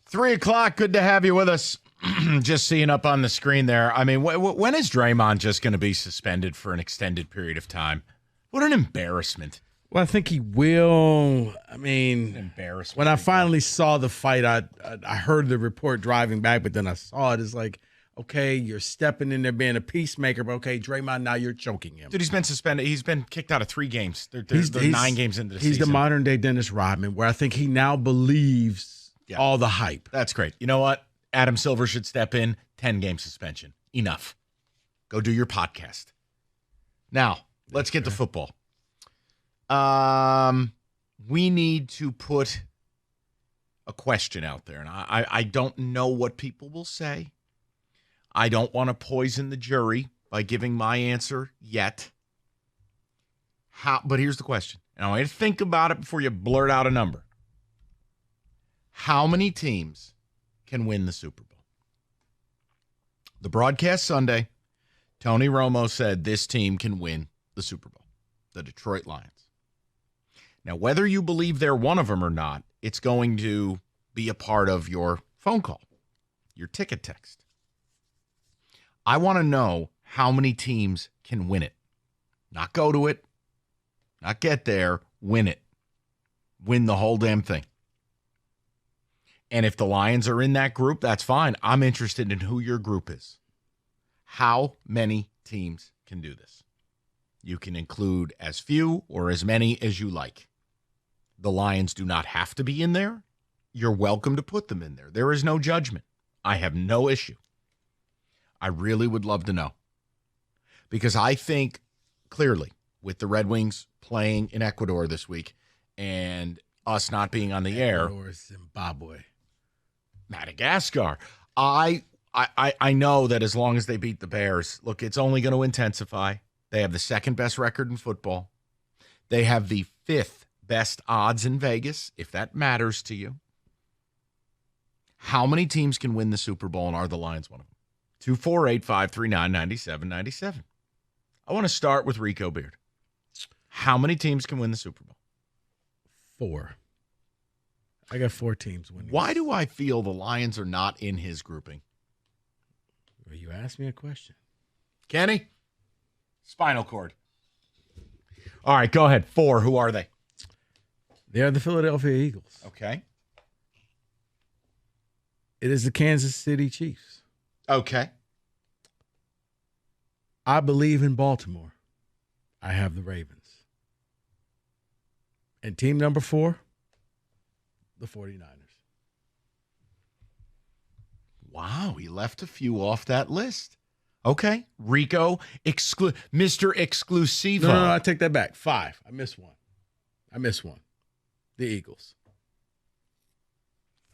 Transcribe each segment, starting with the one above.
3 o'clock. Good to have you with us. Just seeing up on the screen there. I mean, when is Draymond just going to be suspended for an extended period of time? What an embarrassment. Well, I think he will. I mean, embarrassment. When I finally saw the fight, I heard the report driving back, but then I saw it. It's like, okay, you're stepping in there being a peacemaker, but okay, Draymond, now you're choking him. Dude, he's been suspended. He's been kicked out of 3 games. They're 9 games into the season. He's the modern-day Dennis Rodman, where I think he now believes all the hype. That's great. You know what? Adam Silver should step in. 10-game suspension. Enough. Go do your podcast. Now, let's get to football. We need to put a question out there, and I don't know what people will say. I don't want to poison the jury by giving my answer yet. But here's the question, and I want you to think about it before you blurt out a number. How many teams can win the Super Bowl? The broadcast Sunday, Tony Romo said this team can win the Super Bowl, the Detroit Lions. Now, whether you believe they're one of them or not, it's going to be a part of your phone call, your ticket text. I want to know how many teams can win it. Not go to it, not get there, win it. Win the whole damn thing. And if the Lions are in that group, that's fine. I'm interested in who your group is. How many teams can do this? You can include as few or as many as you like. The Lions do not have to be in there. You're welcome to put them in there. There is no judgment. I have no issue. I really would love to know. Because I think, clearly, with the Red Wings playing in Ecuador this week and us not being on the air. Or Zimbabwe. Madagascar. I know that as long as they beat the Bears, look, it's only going to intensify. They have the second best record in football. They have the 5th best odds in Vegas, if that matters to you. How many teams can win the Super Bowl, and are the Lions one of them? 248-539-9797. I want to start with Rico Beard. How many teams can win the Super Bowl? 4. I got 4 teams winning. Why do I feel the Lions are not in his grouping? Well, you asked me a question. Kenny? Spinal cord. All right, go ahead. 4. Who are they? They are the Philadelphia Eagles. Okay. It is the Kansas City Chiefs. Okay. I believe in Baltimore. I have the Ravens. And team number 4, the 49ers. Wow, he left a few off that list. Okay. Rico, Mr. Exclusivo. No, I take that back. 5. I missed one. The Eagles.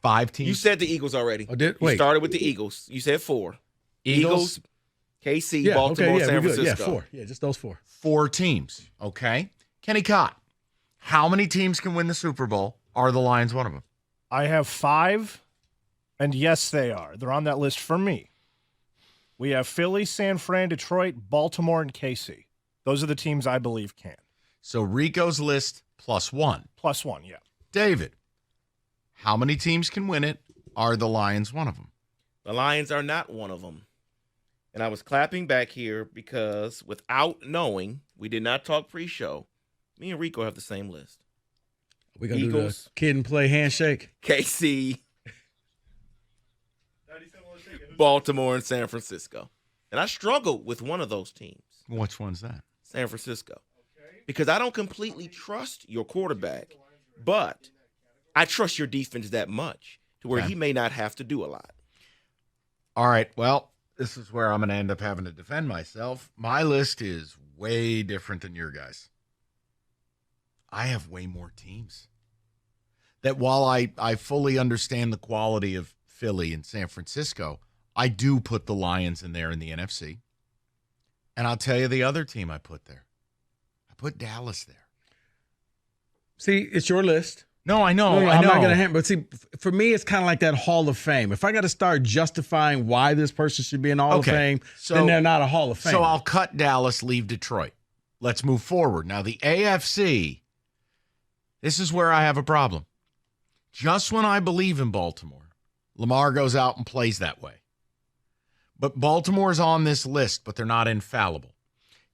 5 teams. You said the Eagles already. Oh, did? You Wait. started with the Eagles. You said 4. Eagles, KC, Baltimore, San Francisco. Yeah, 4. Yeah, just those 4. 4 teams. Okay. Kenny Cott, how many teams can win the Super Bowl? Are the Lions one of them? I have 5, and yes, they are. They're on that list for me. We have Philly, San Fran, Detroit, Baltimore, and KC. Those are the teams I believe can. So Rico's list +1. +1, yeah. David, how many teams can win it? Are the Lions one of them? The Lions are not one of them. And I was clapping back here because without knowing, we did not talk pre-show, me and Rico have the same list. We're going to do the kid and play handshake. KC, Baltimore, and San Francisco. And I struggled with one of those teams. Which one's that? San Francisco. Because I don't completely trust your quarterback, but I trust your defense that much to where he may not have to do a lot. All right, well, this is where I'm going to end up having to defend myself. My list is way different than your guys. I have way more teams. That while I fully understand the quality of Philly and San Francisco, I do put the Lions in there in the NFC. And I'll tell you the other team I put there. I put Dallas there. See, it's your list. No, I know. No, I I'm know. not going to hammer. But see, for me, it's kind of like that Hall of Fame. If I got to start justifying why this person should be in Hall of Fame, then they're not a Hall of Fame. So I'll cut Dallas, leave Detroit. Let's move forward. Now, the AFC, this is where I have a problem. Just when I believe in Baltimore, Lamar goes out and plays that way. But Baltimore's on this list, but they're not infallible.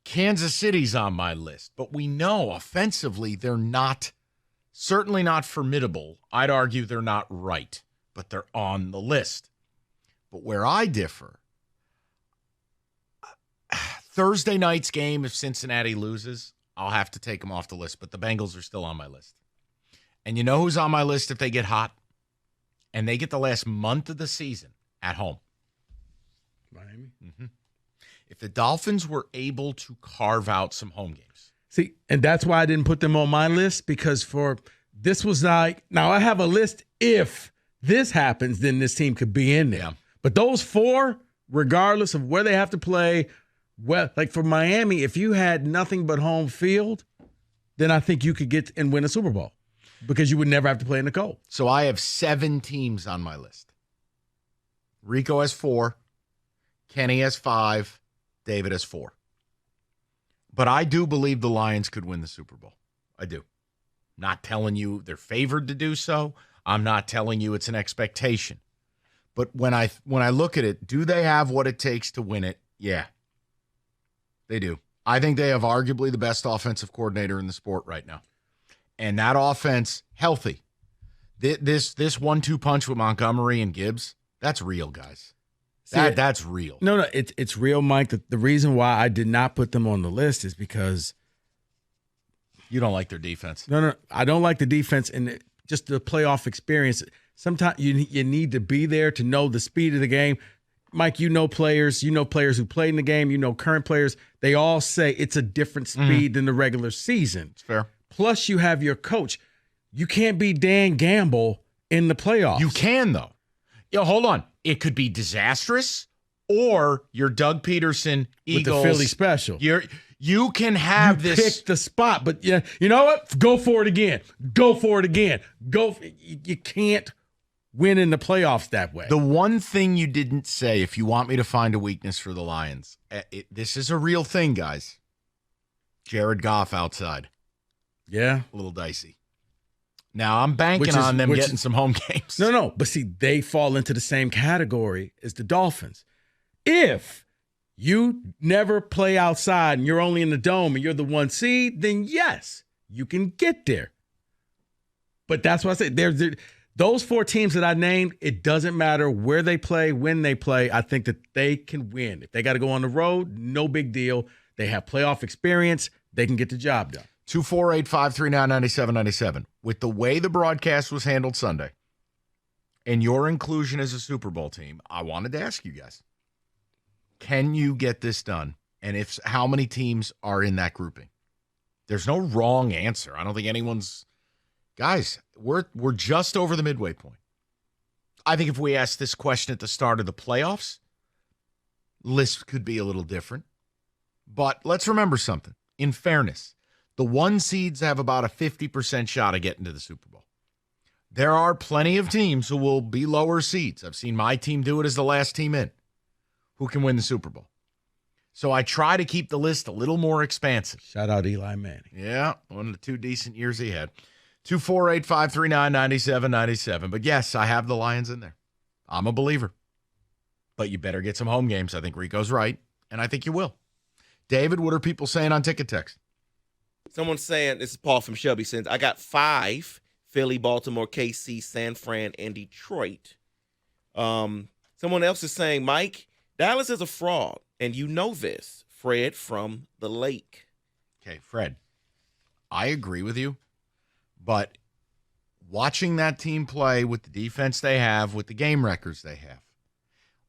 Kansas City's on my list, but we know offensively they're not, certainly not formidable. I'd argue they're not right, but they're on the list. But where I differ, Thursday night's game, if Cincinnati loses, I'll have to take them off the list, but the Bengals are still on my list. And you know who's on my list if they get hot? And they get the last month of the season at home. Miami. Mm-hmm. If the Dolphins were able to carve out some home games. See, and that's why I didn't put them on my list, because this was like, now I have a list. If this happens, then this team could be in there. Yeah. But those 4, regardless of where they have to play, well, like for Miami, if you had nothing but home field, then I think you could get and win a Super Bowl because you would never have to play in the cold. So I have 7 teams on my list. Rico has 4. Kenny has 5. David has 4. But I do believe the Lions could win the Super Bowl. I do. Not telling you they're favored to do so. I'm not telling you it's an expectation. But when I look at it, do they have what it takes to win it? Yeah. They do. I think they have arguably the best offensive coordinator in the sport right now. And that offense, healthy. This 1-2 punch with Montgomery and Gibbs, that's real, guys. That's real. No, it's real, Mike. The reason why I did not put them on the list is because you don't like their defense. No, I don't like the defense and just the playoff experience. Sometimes you need to be there to know the speed of the game. Mike, you know players who played in the game, current players. They all say it's a different speed than the regular season. It's fair. Plus, you have your coach. You can't be Dan Gamble in the playoffs. You can, though. Hold on. It could be disastrous, or you're Doug Peterson, Eagles. With the Philly special. You can have this. Pick the spot, but yeah, you know what? Go for it again. You can't win in the playoffs that way. The one thing you didn't say, if you want me to find a weakness for the Lions, this is a real thing, guys. Jared Goff outside. Yeah. A little dicey. Now, I'm banking on them getting some home games. No. But see, they fall into the same category as the Dolphins. If you never play outside and you're only in the dome and you're the 1 seed, then yes, you can get there. But that's why I say those 4 teams that I named, it doesn't matter where they play, when they play. I think that they can win. If they got to go on the road, no big deal. They have playoff experience. They can get the job done. 248-539-9797. With the way the broadcast was handled Sunday and your inclusion as a Super Bowl team, I wanted to ask you guys, can you get this done? And if how many teams are in that grouping? There's no wrong answer. I don't think anyone's – guys, we're just over the midway point. I think if we asked this question at the start of the playoffs, list could be a little different. But let's remember something. In fairness, the 1 seeds have about a 50% shot of getting to the Super Bowl. There are plenty of teams who will be lower seeds. I've seen my team do it as the last team in, who can win the Super Bowl. So I try to keep the list a little more expansive. Shout out Eli Manning. Yeah, one of the 2 decent years he had. 248-539-9797. But yes, I have the Lions in there. I'm a believer. But you better get some home games. I think Rico's right, and I think you will. David, what are people saying on Ticket Text? Someone's saying, this is Paul from Shelby, says, I got 5, Philly, Baltimore, KC, San Fran, and Detroit. Someone else is saying, Mike, Dallas is a fraud, and you know this. Fred from the Lake. Okay, Fred, I agree with you, but watching that team play with the defense they have, with the game records they have,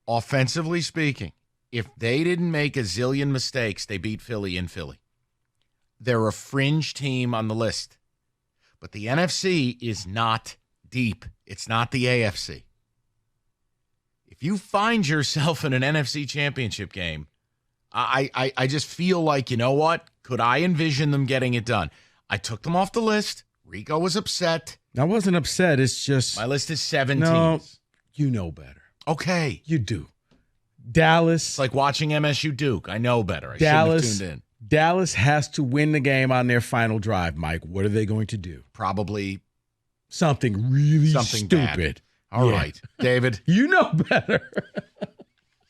offensively speaking, if they didn't make a zillion mistakes, they beat Philly in Philly. They're a fringe team on the list. But the NFC is not deep. It's not the AFC. If you find yourself in an NFC championship game, I just feel like, you know what? Could I envision them getting it done? I took them off the list. Rico was upset. I wasn't upset. It's just my list is 7 no, teams. You know better. Okay. You do. Dallas. It's like watching MSU Duke. I know better. I shouldn't have tuned in. Dallas has to win the game on their final drive, Mike. What are they going to do? Probably something really stupid. Bad. All right, David. You know better.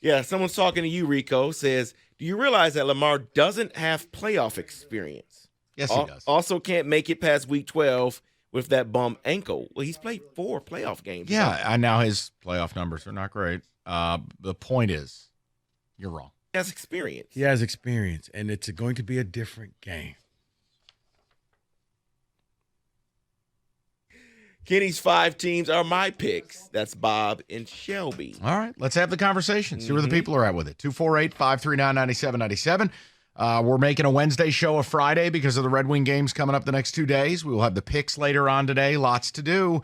Yeah, someone's talking to you, Rico, says, do you realize that Lamar doesn't have playoff experience? Yes, he does. Also can't make it past week 12 with that bum ankle. Well, he's played 4 playoff games. Yeah, and now his playoff numbers are not great. The point is, you're wrong. He has experience. He has experience, and it's going to be a different game. Kenny's 5 teams are my picks. That's Bob and Shelby. All right, let's have the conversation. See where the people are at with it. 248-539-9797. We're making a Wednesday show a Friday because of the Red Wing games coming up the next 2 days. We will have the picks later on today. Lots to do.